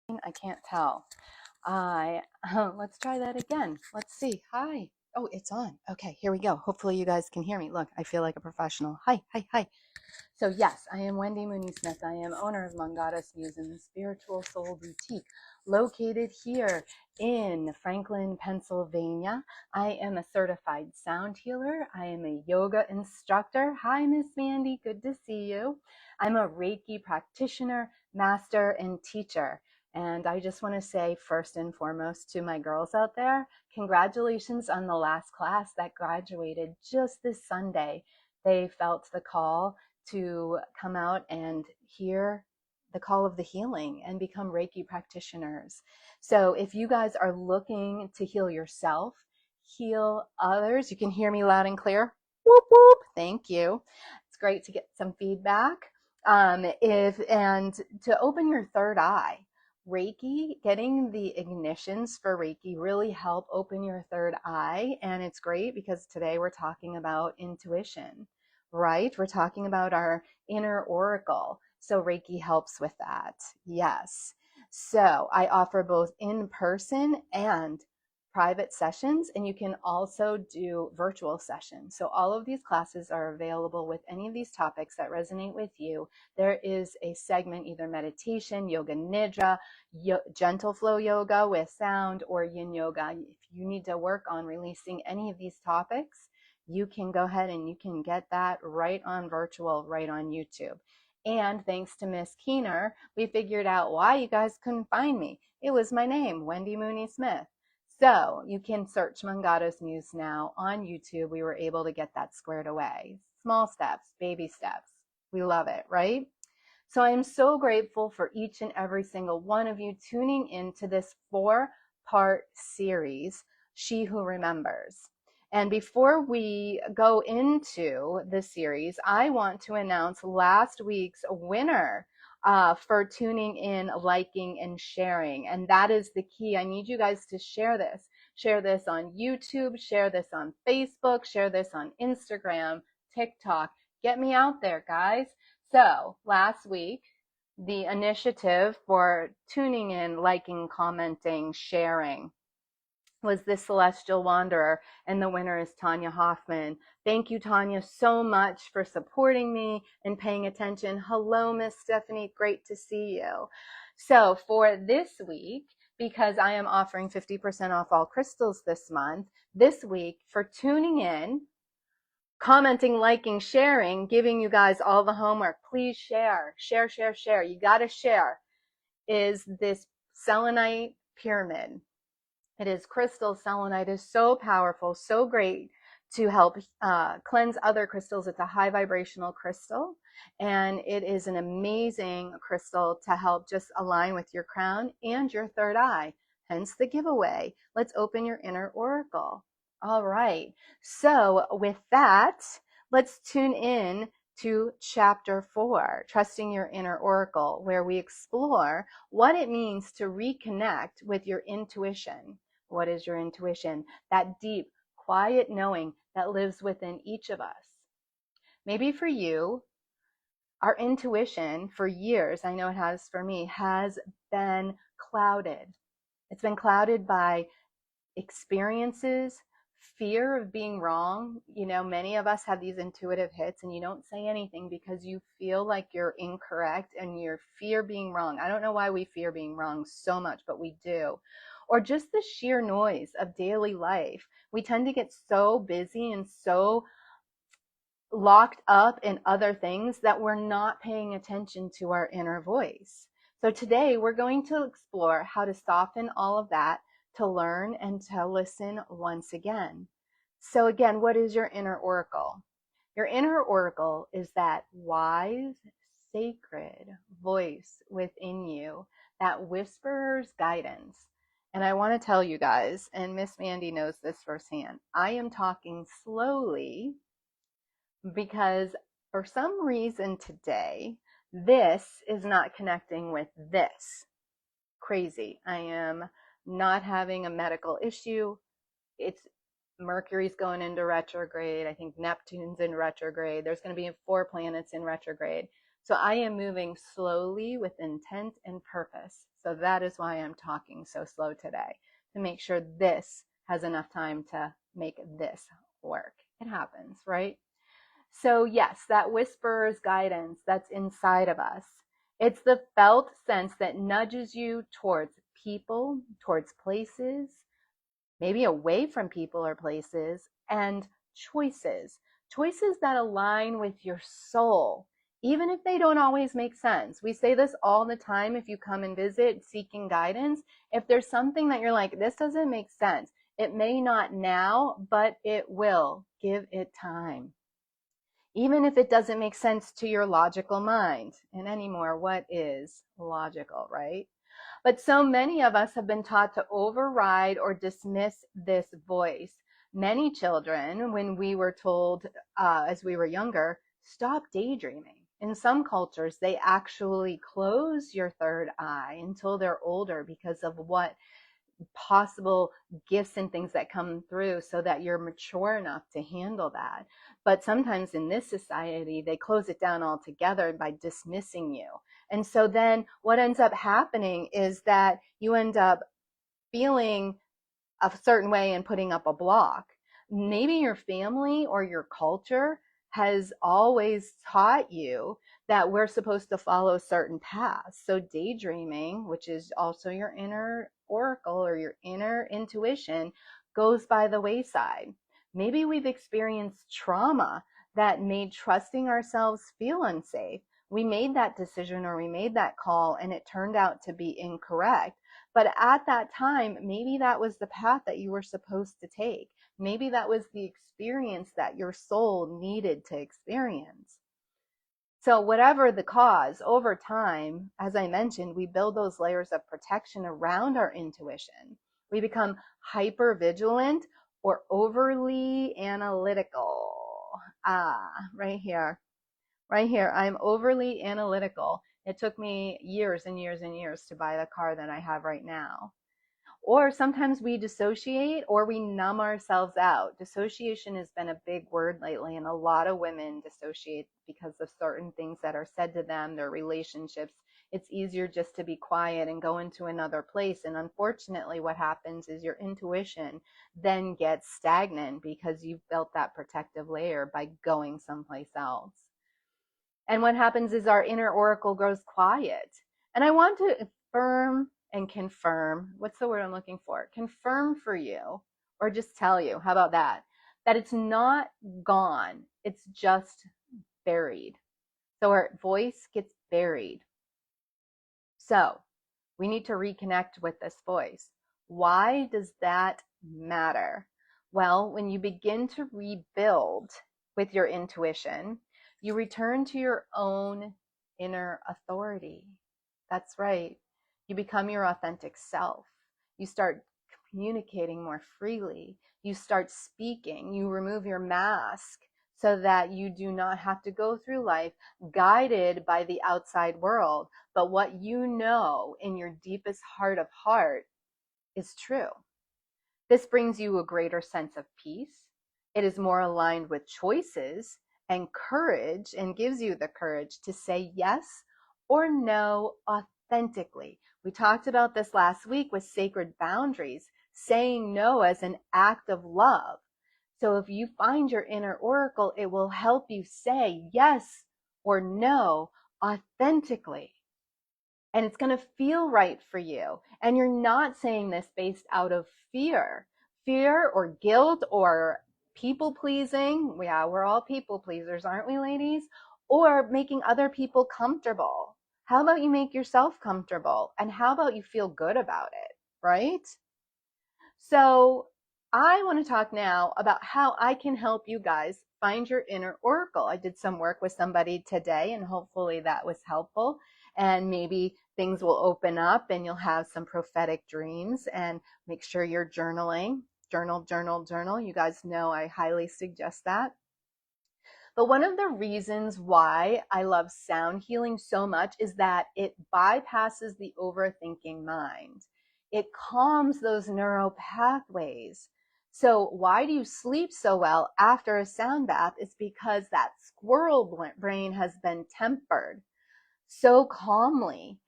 I can't tell. Let's try that again. Let's see. Hi. Oh, it's on. Okay, here we go. Hopefully you guys can hear me. Look, I feel like a professional. Hi, hi, hi. So yes, I am Wendy Mooney Smith. I am owner of Goddess Muse and Spiritual Soul Boutique, located here in Franklin, Pennsylvania. I am a certified sound healer. I am a yoga instructor. Hi, Miss Mandy. Good to see you. I'm a Reiki practitioner, master, and teacher. And I just want to say, first and foremost, to my girls out there, congratulations on the last class that graduated just this Sunday. They felt the call to come out and hear the call of the healing and become Reiki practitioners. So if you guys are looking to heal yourself, heal others, you can hear me loud and clear. Whoop, whoop. Thank you. It's great to get some feedback. And to open your third eye, Reiki, getting the ignitions for Reiki really help open your third eye. And it's great because today we're talking about intuition, right? We're talking about our inner oracle. So Reiki helps with that. Yes. So I offer both in-person and private sessions, and you can also do virtual sessions. So all of these classes are available with any of these topics that resonate with you. There is a segment, either meditation, yoga nidra, gentle flow yoga with sound, or yin yoga. If you need to work on releasing any of these topics, you can go ahead and you can get that right on virtual, right on YouTube. And thanks to Miss Keener, we figured out why you guys couldn't find me. It was my name, Wendy Mooney Smith. So you can search Goddess Muse now on YouTube. We were able to get that squared away. Small steps, baby steps. We love it, right? So I am so grateful for each and every single one of you tuning into this 4-part series, She Who Remembers. And before we go into the series, I want to announce last week's winner for tuning in, liking, and sharing. And that is the key. I need you guys to share this. Share this on YouTube, share this on Facebook, share this on Instagram, TikTok. Get me out there, guys. So last week, the initiative for tuning in, liking, commenting, sharing was the Celestial Wanderer, and the winner is Tanya Hoffman. Thank you, Tanya, so much for supporting me and paying attention. Hello, Miss Stephanie. Great to see you. So for this week, because I am offering 50% off all crystals this month, this week for tuning in, commenting, liking, sharing, giving you guys all the homework. Please share, share, share, share. You got to share. Is this selenite pyramid. It is crystal. Selenite is so powerful, so great to help cleanse other crystals. It's a high vibrational crystal, and it is an amazing crystal to help just align with your crown and your third eye. Hence the giveaway. Let's open your inner oracle. All right. So with that, let's tune in to chapter 4, Trusting Your Inner Oracle, where we explore what it means to reconnect with your intuition. What is your intuition? That deep, quiet knowing that lives within each of us. Maybe for you, our intuition for years, I know it has for me, has been clouded. It's been clouded by experiences, fear of being wrong. You know, many of us have these intuitive hits and you don't say anything because you feel like you're incorrect and you fear being wrong. I don't know why we fear being wrong so much, but we do. Or just the sheer noise of daily life. We tend to get so busy and so locked up in other things that we're not paying attention to our inner voice. So today we're going to explore how to soften all of that, to learn and to listen once again. So again, what is your inner oracle? Your inner oracle is that wise, sacred voice within you that whispers guidance. And I want to tell you guys, and Miss Mandy knows this firsthand, I am talking slowly because for some reason today, this is not connecting with this. Crazy. I am not having a medical issue. It's Mercury's going into retrograde. I think Neptune's in retrograde. There's going to be 4 planets in retrograde. So I am moving slowly with intent and purpose. So that is why I'm talking so slow today, to make sure this has enough time to make this work. It happens, right? So yes, that whisperer's guidance that's inside of us. It's the felt sense that nudges you towards people, towards places, maybe away from people or places, and choices. Choices that align with your soul, even if they don't always make sense. We say this all the time if you come and visit seeking guidance. If there's something that you're like, this doesn't make sense, it may not now, but it will. Give it time. Even if it doesn't make sense to your logical mind. And anymore, what is logical, right? But so many of us have been taught to override or dismiss this voice. Many children, when we were told as we were younger, stop daydreaming. In some cultures, they actually close your third eye until they're older because of what possible gifts and things that come through so that you're mature enough to handle that. But sometimes in this society, they close it down altogether by dismissing you. And so then what ends up happening is that you end up feeling a certain way and putting up a block. Maybe your family or your culture has always taught you that we're supposed to follow certain paths. So daydreaming, which is also your inner oracle or your inner intuition, goes by the wayside. Maybe we've experienced trauma that made trusting ourselves feel unsafe. We made that decision or we made that call and it turned out to be incorrect. But at that time, maybe that was the path that you were supposed to take. Maybe that was the experience that your soul needed to experience. So whatever the cause, over time, as I mentioned, we build those layers of protection around our intuition. We become hyper vigilant or overly analytical. Right here. Right here. I'm overly analytical. It took me years and years and years to buy the car that I have right now. Or sometimes we dissociate or we numb ourselves out. Dissociation has been a big word lately, and a lot of women dissociate because of certain things that are said to them, their relationships. It's easier just to be quiet and go into another place. And unfortunately, what happens is your intuition then gets stagnant because you've built that protective layer by going someplace else. And what happens is our inner oracle grows quiet. And I want to affirm and confirm, what's the word I'm looking for? Confirm for you, or just tell you, how about that? That it's not gone, it's just buried. So our voice gets buried. So we need to reconnect with this voice. Why does that matter? Well, when you begin to rebuild with your intuition, you return to your own inner authority. That's right. You become your authentic self. You start communicating more freely. You start speaking. You remove your mask so that you do not have to go through life guided by the outside world, but what you know in your deepest heart of heart is true. This brings you a greater sense of peace. It is more aligned with choices and courage, and gives you the courage to say yes or no authentically. We talked about this last week with sacred boundaries, saying no as an act of love. So if you find your inner oracle, it will help you say yes or no authentically. And it's going to feel right for you. And you're not saying this based out of fear or guilt or people pleasing. Yeah, we're all people pleasers, aren't we, ladies? Or making other people comfortable. How about you make yourself comfortable? And how about you feel good about it, right? So I want to talk now about how I can help you guys find your inner oracle. I did some work with somebody today, and hopefully that was helpful. And maybe things will open up and you'll have some prophetic dreams. And make sure you're journaling. Journal. You guys know I highly suggest that. But one of the reasons why I love sound healing so much is that it bypasses the overthinking mind. It calms those neural pathways. So why do you sleep so well after a sound bath? It's because that squirrel brain has been tempered. so calmly.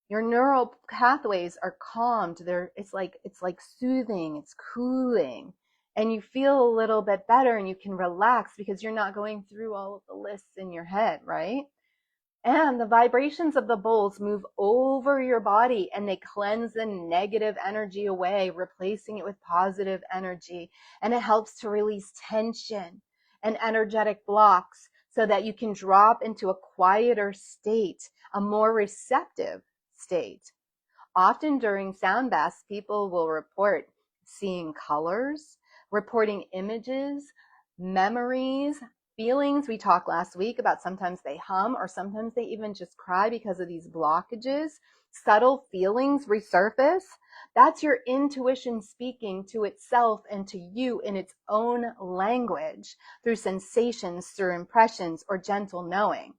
Your neural pathways are calmed. It's like soothing, it's cooling. And you feel a little bit better and you can relax because you're not going through all of the lists in your head, right? And the vibrations of the bowls move over your body and they cleanse the negative energy away, replacing it with positive energy. And it helps to release tension and energetic blocks so that you can drop into a quieter state, a more receptive state. Often during sound baths, people will report seeing colors, reporting images, memories, feelings. We talked last week about sometimes they hum or sometimes they even just cry because of these blockages. Subtle feelings resurface. That's your intuition speaking to itself and to you in its own language through sensations, through impressions, or gentle knowing.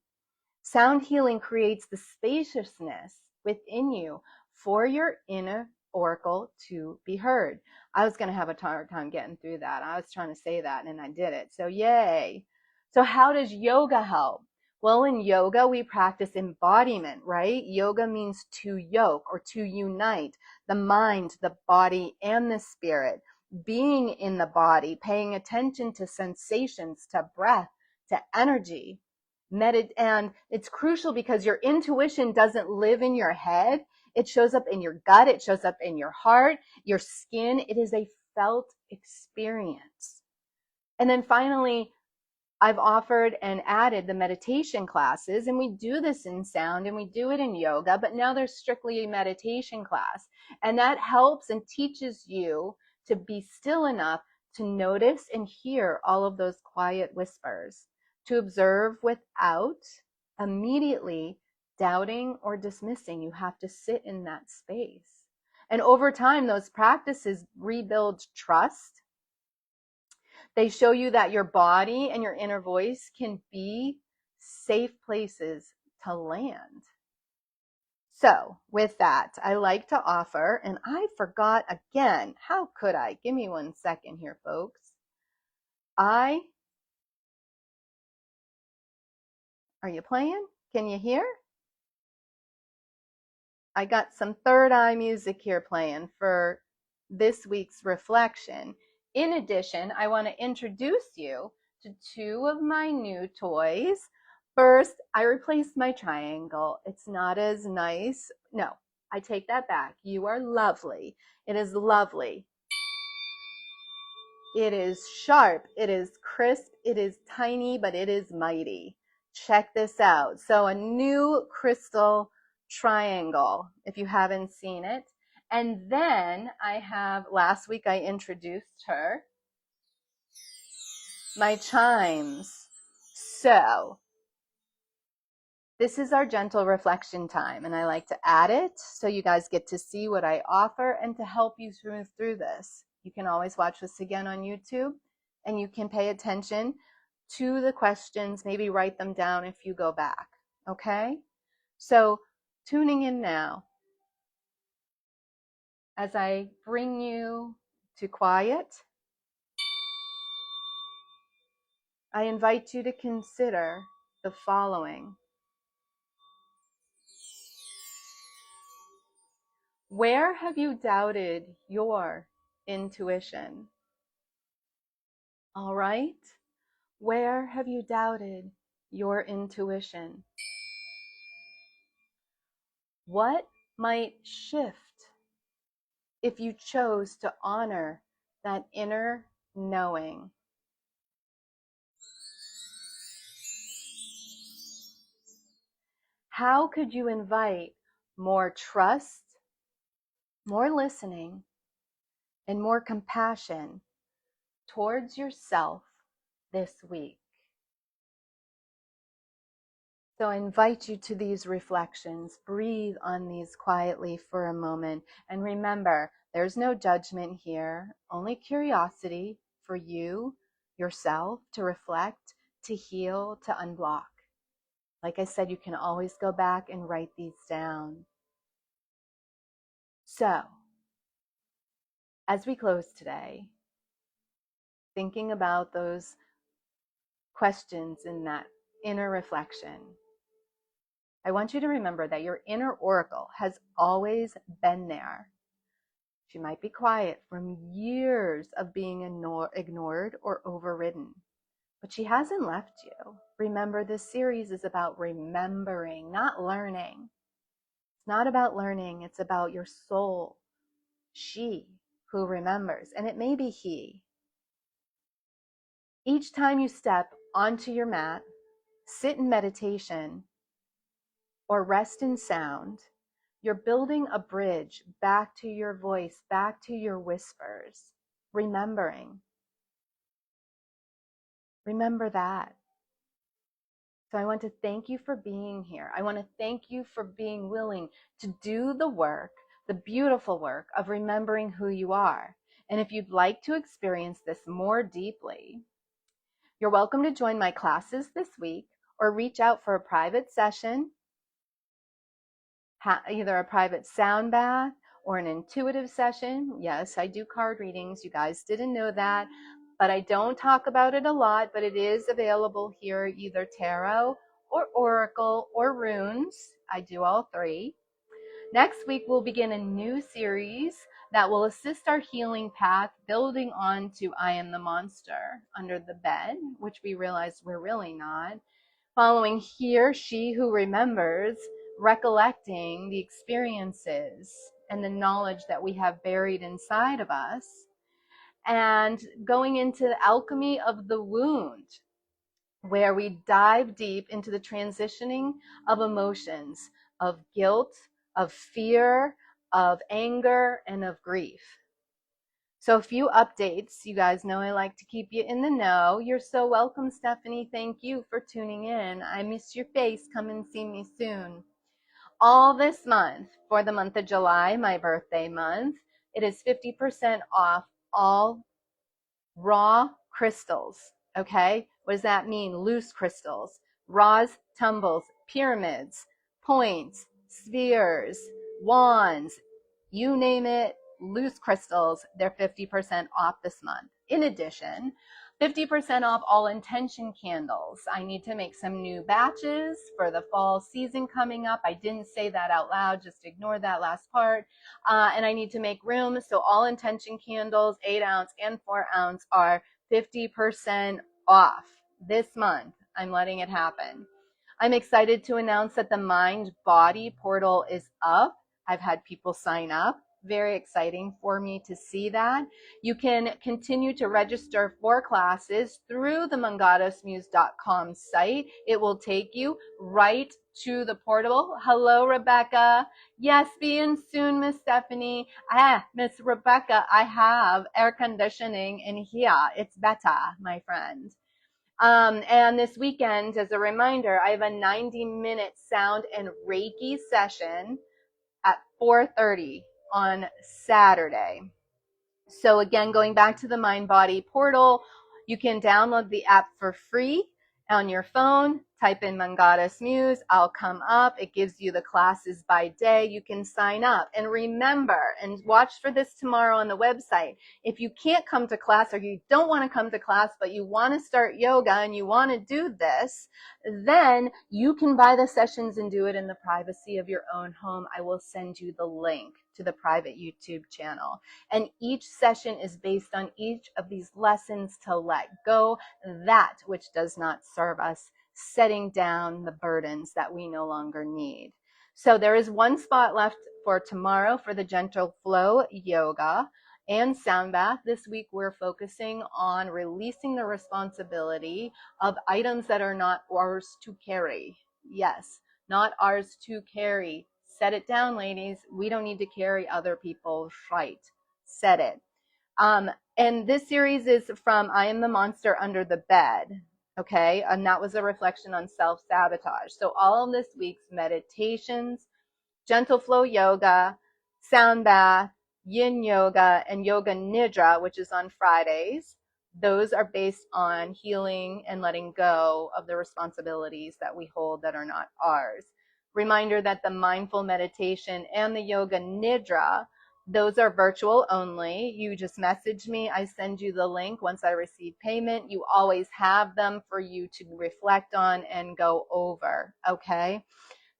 Sound healing creates the spaciousness within you for your inner oracle to be heard. I was going to have a hard time getting through that. I was trying to say that and I did it. So yay. So how does yoga help? Well, in yoga, we practice embodiment, right? Yoga means to yoke or to unite the mind, the body, and the spirit. Being in the body, paying attention to sensations, to breath, to energy. And it's crucial because your intuition doesn't live in your head. It shows up in your gut. It shows up in your heart, your skin. It is a felt experience. And then finally, I've offered and added the meditation classes, and we do this in sound and we do it in yoga, but now there's strictly a meditation class. And that helps and teaches you to be still enough to notice and hear all of those quiet whispers, to observe without immediately doubting or dismissing. You have to sit in that space. And over time, those practices rebuild trust. They show you that your body and your inner voice can be safe places to land. So with that, I like to offer, and I forgot again, how could I? Give me 1 second here, folks. Are you playing? Can you hear? I got some third eye music here playing for this week's reflection. In addition, I want to introduce you to 2 of my new toys. First, I replaced my triangle. It's not as nice. No, I take that back. You are lovely. It is lovely. It is sharp. It is crisp. It is tiny, but it is mighty. Check this out. So a new crystal triangle, if you haven't seen it. And then I have, last week I introduced her, my chimes. So this is our gentle reflection time, and I like to add it so you guys get to see what I offer and to help you move through this. You can always watch this again on YouTube, and you can pay attention to the questions, maybe write them down if you go back, okay? So tuning in now, as I bring you to quiet, I invite you to consider the following. Where have you doubted your intuition? All right? Where have you doubted your intuition? What might shift if you chose to honor that inner knowing? How could you invite more trust, more listening, and more compassion towards yourself this week? So I invite you to these reflections. Breathe on these quietly for a moment. And remember, there's no judgment here, only curiosity for you, yourself, to reflect, to heal, to unblock. Like I said, you can always go back and write these down. So, as we close today, thinking about those questions in that inner reflection, I want you to remember that your inner oracle has always been there. She might be quiet from years of being ignored or overridden, but she hasn't left you. Remember, this series is about remembering, not learning. It's not about learning, it's about your soul, she who remembers, and it may be he. Each time you step onto your mat, sit in meditation, or rest in sound, you're building a bridge back to your voice, back to your whispers, remembering. Remember that. So I want to thank you for being here. I want to thank you for being willing to do the work, the beautiful work of remembering who you are. And if you'd like to experience this more deeply, you're welcome to join my classes this week or reach out for a private session, either a private sound bath or an intuitive session. Yes, I do card readings. You guys didn't know that, but I don't talk about it a lot, but it is available here, either tarot or oracle or runes. I do all three. Next week, we'll begin a new series that will assist our healing path, building on to I Am the Monster Under the Bed, which we realized we're really not. Following Here, She Who Remembers, recollecting the experiences and the knowledge that we have buried inside of us, and going into the alchemy of the wound, where we dive deep into the transitioning of emotions, of guilt, of fear, of anger, and of grief. So a few updates. You guys know I like to keep you in the know. You're so welcome, Stephanie. Thank you for tuning in. I miss your face. Come and see me soon. All this month, for the month of July, my birthday month, it is 50% off all raw crystals. Okay? What does that mean? Loose crystals. Raws, tumbles, pyramids, points, spheres, wands, you name it, loose crystals, they're 50% off this month. In addition, 50% off all intention candles. I need to make some new batches for the fall season coming up. I didn't say that out loud, just ignore that last part. And I need to make room. So all intention candles, 8 ounce and 4 ounce, are 50% off this month. I'm letting it happen. I'm excited to announce that the Mind Body portal is up. I've had people sign up. Very exciting for me to see that. You can continue to register for classes through the mangadasmuse.com site. It will take you right to the portal. Hello, Rebecca. Yes, be in soon, Miss Stephanie. Miss Rebecca, I have air conditioning in here. It's better, my friend. And this weekend, as a reminder, I have a 90-minute sound and Reiki session at 4:30 on Saturday. So again, going back to the Mind Body portal, you can download the app for free on your phone. Type in Mangadas Muse, I'll come up. It gives you the classes by day. You can sign up. And remember, and watch for this tomorrow on the website, if you can't come to class or you don't want to come to class, but you want to start yoga and you want to do this, then you can buy the sessions and do it in the privacy of your own home. I will send you the link to the private YouTube channel. And each session is based on each of these lessons to let go that which does not serve us, setting down the burdens that we no longer need. So there is one spot left for tomorrow for the gentle flow yoga and sound bath. This week we're focusing on releasing the responsibility of items that are not ours to carry. Yes, not ours to carry. Set it down, ladies. We don't need to carry other people's fight. Set it. And this series is from I Am the Monster Under the Bed. Okay, and that was a reflection on self-sabotage. So all of this week's meditations, gentle flow yoga, sound bath, yin yoga, and yoga nidra, which is on Fridays, those are based on healing and letting go of the responsibilities that we hold that are not ours. Reminder that the mindful meditation and the yoga nidra, those are virtual only. You just message me. I send you the link once I receive payment. You always have them for you to reflect on and go over, okay?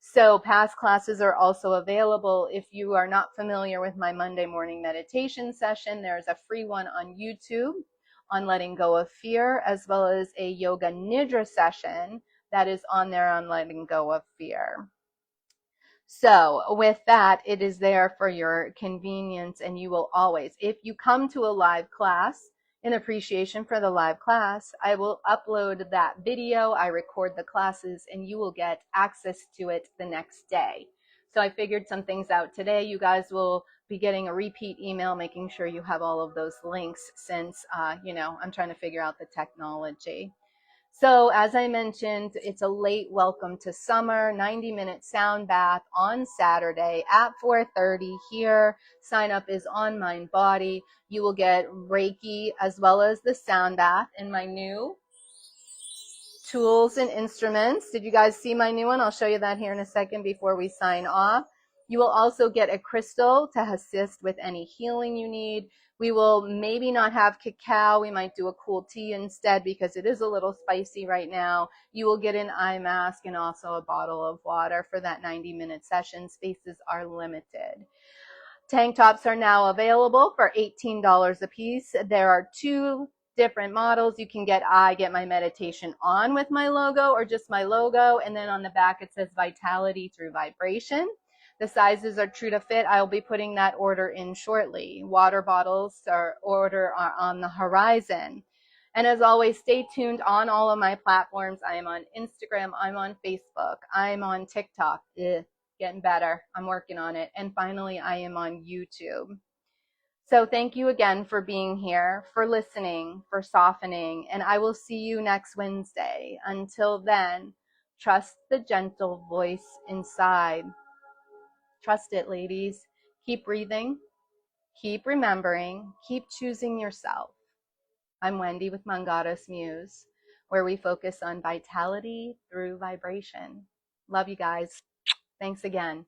So past classes are also available. If you are not familiar with my Monday morning meditation session, there's a free one on YouTube on letting go of fear, as well as a yoga nidra session that is on there on letting go of fear. So with that, it is there for your convenience, and you will always, if you come to a live class, in appreciation for the live class, I will upload that video, I record the classes, and you will get access to it the next day. So I figured some things out today. You guys will be getting a repeat email, making sure you have all of those links since, I'm trying to figure out the technology. So as I mentioned, it's a late welcome to summer, 90-minute sound bath on Saturday at 4:30 here. Sign up is on Mind Body. You will get Reiki as well as the sound bath and my new tools and instruments. Did you guys see my new one? I'll show you that here in a second before we sign off. You will also get a crystal to assist with any healing you need. We will maybe not have cacao. We might do a cool tea instead because it is a little spicy right now. You will get an eye mask and also a bottle of water for that 90-minute session. Spaces are limited. Tank tops are now available for $18 a piece. There are 2 different models. You can get I Get My Meditation On with my logo or just my logo. And then on the back it says Vitality Through Vibration. The sizes are true to fit. I'll be putting that order in shortly. Water bottles are on the horizon. And as always, stay tuned on all of my platforms. I am on Instagram. I'm on Facebook. I'm on TikTok. Getting better. I'm working on it. And finally, I am on YouTube. So thank you again for being here, for listening, for softening, and I will see you next Wednesday. Until then, trust the gentle voice inside. Trust it, ladies. Keep breathing, keep remembering, keep choosing yourself. I'm Wendy with Mangados Muse, where we focus on vitality through vibration. Love you guys. Thanks again.